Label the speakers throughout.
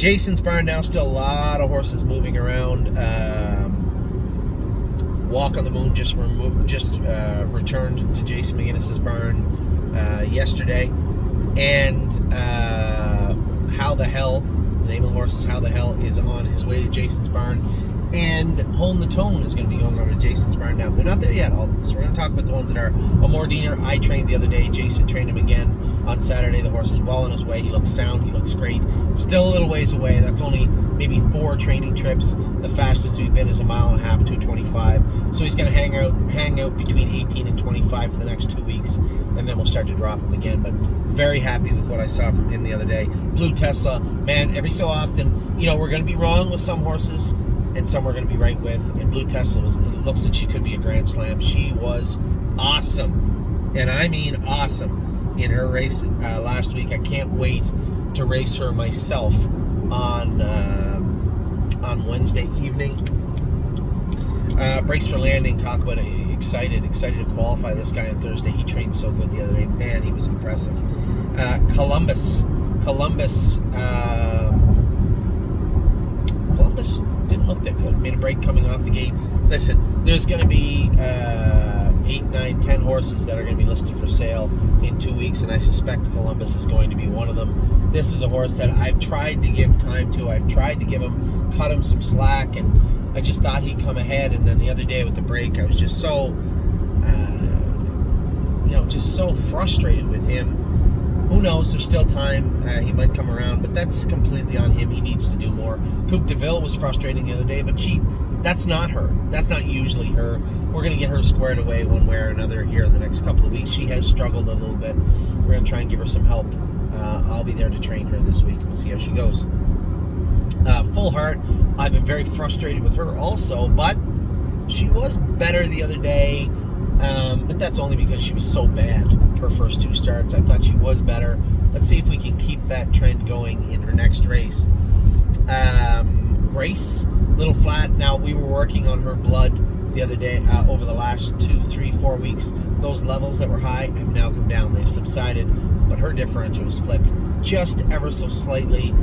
Speaker 1: Jason's barn now, still a lot of horses moving around. Walk on the Moon just returned to Jason McGinnis's barn yesterday, and How the Hell, the name of the horse is How the Hell, is on his way to Jason's barn, and Hone the Tone is going to be going over to Jason's barn now. They're not there yet, so we're going to talk about the ones that are. Amordiner, I trained the other day. Jason trained him again on Saturday. The horse is well on his way. He looks sound. He looks great. Still a little ways away. That's only maybe 4 training trips. The fastest we've been is a mile and a half, 2:25. So he's going to hang out between 18 and 25 for the next 2 weeks, and then we'll start to drop him again. But very happy with what I saw from him the other day. Blue Tesla, man, every so often, we're going to be wrong with some horses, and some we're going to be right with. And Blue Tesla, it looks like she could be a Grand Slam. She was awesome, and I mean awesome, in her race last week. I can't wait to race her myself on Wednesday evening. Brace for Landing, talk about it. Excited to qualify this guy on Thursday. He trained so good the other day. Man, he was impressive. Columbus didn't look that good. Made a break coming off the gate. Listen, there's going to be 8, 9, 10 horses that are going to be listed for sale in 2 weeks, and I suspect Columbus is going to be one of them. This is a horse that I've tried to give time to. I've tried to cut him some slack, and I just thought he'd come ahead. And then the other day with the break, I was just so frustrated with him. Who knows? There's still time. He might come around, but that's completely on him. He needs to do more. Coupe de Ville was frustrating the other day, but that's not her. That's not usually her. We're going to get her squared away one way or another here in the next couple of weeks. She has struggled a little bit. We're going to try and give her some help. I'll be there to train her this week. We'll see how she goes. Full Heart, I've been very frustrated with her also, but she was better the other day. But that's only because she was so bad her first 2 starts. I thought she was better. Let's see if we can keep that trend going in her next race. Grace, little flat. Now, we were working on her blood the other day, over the last 2, 3, 4 weeks. Those levels that were high have now come down. They've subsided, but her differential was flipped just ever so slightly.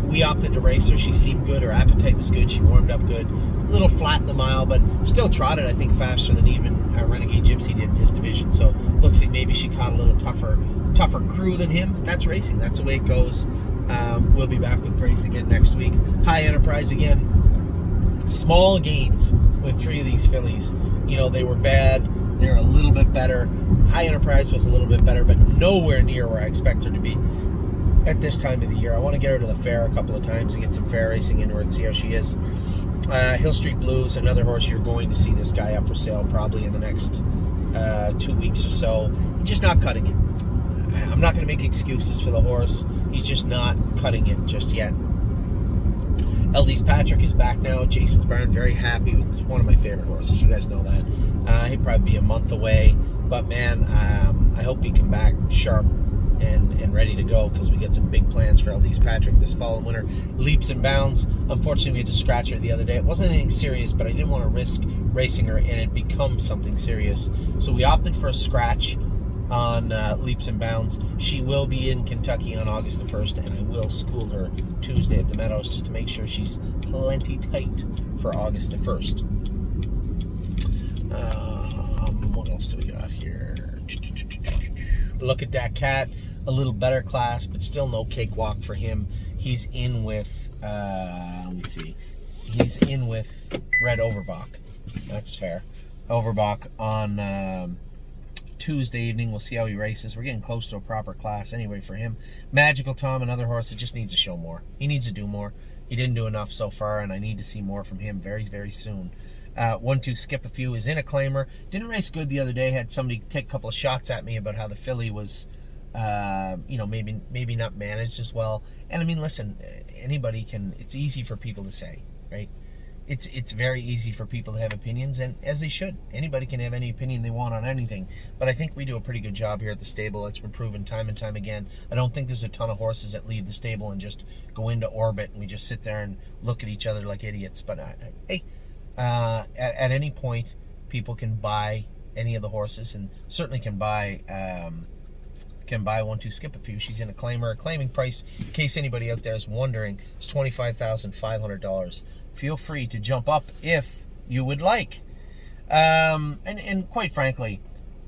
Speaker 1: We opted to race her. She seemed good. Her appetite was good. She warmed up good. A little flat in the mile, but still trotted, I think, faster than even Renegade Gypsy did in his division. So looks like maybe she caught a little tougher crew than him. But that's racing. That's the way it goes. We'll be back with Grace again next week. High Enterprise again. Small gains with 3 of these fillies. They were bad. They're a little bit better. High Enterprise was a little bit better, but nowhere near where I expect her to be at this time of the year. I want to get her to the fair a couple of times and get some fair racing into her and see how she is. Hill Street Blues, another horse you're going to see this guy up for sale probably in the next 2 weeks or so. He's just not cutting it. I'm not going to make excuses for the horse. He's just not cutting it just yet. LD's Patrick is back now at Jason's barn. Very happy. It's one of my favorite horses. You guys know that. He'd probably be a month away. But, man, I hope he come back sharp and ready to go, because we get some big plans for LD's Patrick this fall and winter. Leaps and Bounds. Unfortunately, we had to scratch her the other day. It wasn't anything serious, but I didn't want to risk racing her and it become something serious. So we opted for a scratch on Leaps and Bounds. She will be in Kentucky on August the 1st, and I will school her Tuesday at the Meadows just to make sure she's plenty tight for August the 1st. What else do we got here? Look at that cat. A little better class, but still no cakewalk for him. He's in with, let me see. He's in with Red Overbach. That's fair. Overbach on Tuesday evening. We'll see how he races. We're getting close to a proper class anyway for him. Magical Tom, another horse that just needs to show more. He needs to do more. He didn't do enough so far, and I need to see more from him very, very soon. 1-2 Skip a Few is in a claimer. Didn't race good the other day. Had somebody take a couple of shots at me about how the filly was, maybe not managed as well. And I mean, listen, anybody can. It's easy for people to say, right? It's very easy for people to have opinions, and as they should. Anybody can have any opinion they want on anything. But I think we do a pretty good job here at the stable. It's been proven time and time again. I don't think there's a ton of horses that leave the stable and just go into orbit, and we just sit there and look at each other like idiots. But hey. At any point, people can buy any of the horses, and certainly can buy can buy one, two, skip a few. She's in a claimer. A claiming price, in case anybody out there is wondering, is $25,500. Feel free to jump up if you would like. And quite frankly,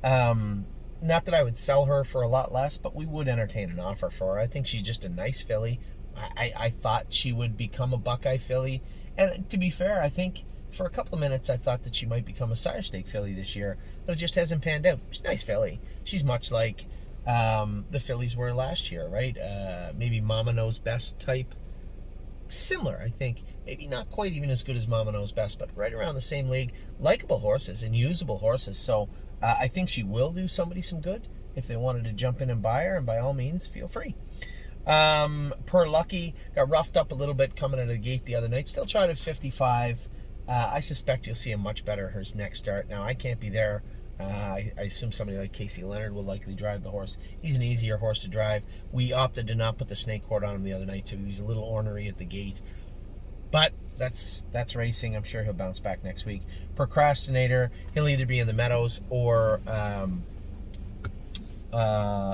Speaker 1: not that I would sell her for a lot less, but we would entertain an offer for her. I think she's just a nice filly. I thought she would become a Buckeye filly. And to be fair, I think for a couple of minutes I thought that she might become a sire stake filly this year, but it just hasn't panned out. She's a nice filly. She's much like the fillies were last year, right? Maybe Mama Knows Best type. Similar, I think. Maybe not quite even as good as Mama Knows Best, but right around the same league. Likable horses and usable horses. So I think she will do somebody some good. If they wanted to jump in and buy her, and by all means, feel free. Per Lucky got roughed up a little bit coming out of the gate the other night. Still tried at 55. I suspect you'll see him much better his next start. Now, I can't be there. I assume somebody like Casey Leonard will likely drive the horse. He's an easier horse to drive. We opted to not put the snake cord on him the other night, so he was a little ornery at the gate. But that's racing. I'm sure he'll bounce back next week. Procrastinator, he'll either be in the Meadows or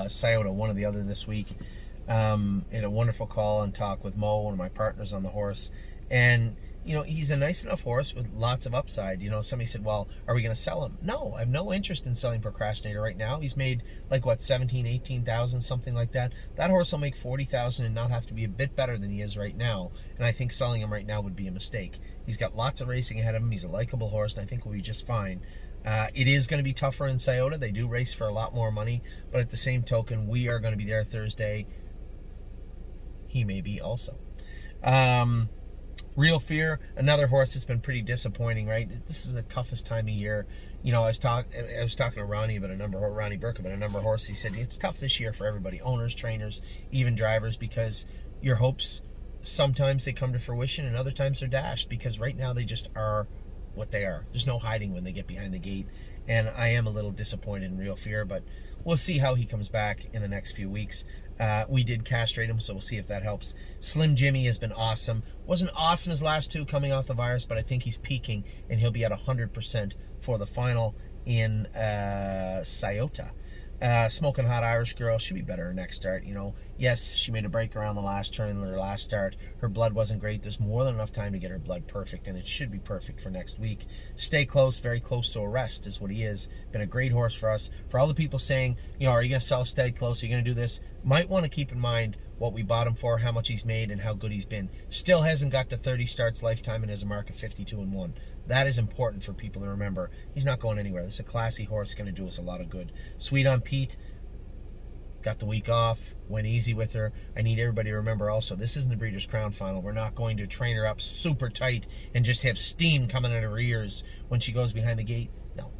Speaker 1: Scioto, one or the other this week. Had a wonderful call and talk with Mo, one of my partners on the horse. And he's a nice enough horse with lots of upside. Somebody said, well, are we going to sell him? No, I have no interest in selling Procrastinator right now. He's made like, 18,000, something like that. That horse will make 40,000 and not have to be a bit better than he is right now. And I think selling him right now would be a mistake. He's got lots of racing ahead of him. He's a likable horse, and I think we'll be just fine. It is going to be tougher in Scioto. They do race for a lot more money. But at the same token, we are going to be there Thursday. He may be also. Real Fear, another horse that's been pretty disappointing, right? This is the toughest time of year. I was talking to Ronnie Burke about a number of horses. He said it's tough this year for everybody, owners, trainers, even drivers, because your hopes, sometimes they come to fruition and other times they're dashed, because right now they just are what they are. There's no hiding when they get behind the gate. And I am a little disappointed in Real Fear, but we'll see how he comes back in the next few weeks. We did castrate him, so we'll see if that helps. Slim Jimmy has been awesome. Wasn't awesome his last two coming off the virus, but I think he's peaking, and he'll be at 100% for the final in Scioto. Smoking Hot Irish Girl, she'll be better her next start. Yes, she made a break around the last turn in her last start. Her blood wasn't great. There's more than enough time to get her blood perfect, and it should be perfect for next week. Stay Close, very close to a rest is what he is. Been a great horse for us. For all the people saying, are you going to sell Stay Close? Are you going to do this? Might want to keep in mind what we bought him for, how much he's made, and how good he's been. Still hasn't got to 30 starts lifetime and has a mark of 52-1. That is important for people to remember. He's not going anywhere. This is a classy horse, going to do us a lot of good. Sweet on Pete, got the week off, went easy with her. I need everybody to remember also, this isn't the Breeders' Crown final. We're not going to train her up super tight and just have steam coming out of her ears when she goes behind the gate. No.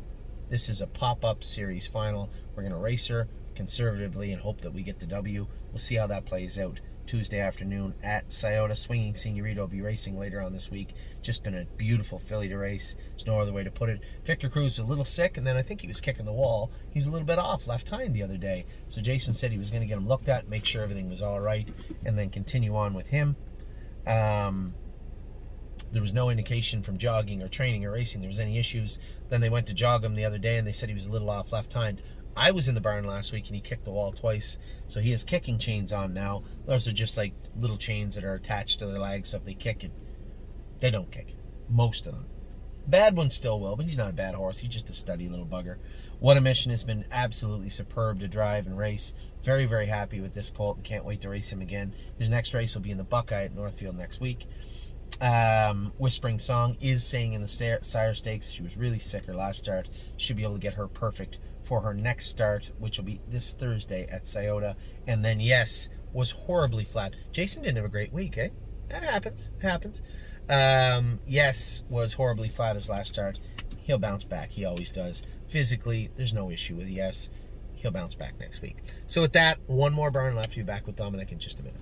Speaker 1: This is a pop-up series final. We're going to race her conservatively and hope that we get the W. We'll see how that plays out Tuesday afternoon at Scioto. Swinging Senorita will be racing later on this week. Just been a beautiful filly to race. There's no other way to put it. Victor Cruz was a little sick, and then I think he was kicking the wall. He was a little bit off left hind the other day. So Jason said he was going to get him looked at, make sure everything was all right, and then continue on with him. There was no indication from jogging or training or racing there was any issues. Then they went to jog him the other day, and they said he was a little off left hind. I was in the barn last week, and he kicked the wall twice. So he has kicking chains on now. Those are just like little chains that are attached to their legs, so if they kick it, they don't kick. Most of them. Bad ones still will, but he's not a bad horse. He's just a steady little bugger. What a Mission has been absolutely superb to drive and race. Very, very happy with this colt and can't wait to race him again. His next race will be in the Buckeye at Northfield next week. Whispering Song is saying in the Sire Stakes she was really sick her last start. Should be able to get her perfect for her next start, which will be this Thursday at Scioto. And then, yes, was horribly flat. Jason didn't have a great week, eh? That happens. It happens. Yes, was horribly flat his last start. He'll bounce back. He always does. Physically, there's no issue with Yes. He'll bounce back next week. So with that, one more barn left. You'll be back with Dominic in just a minute.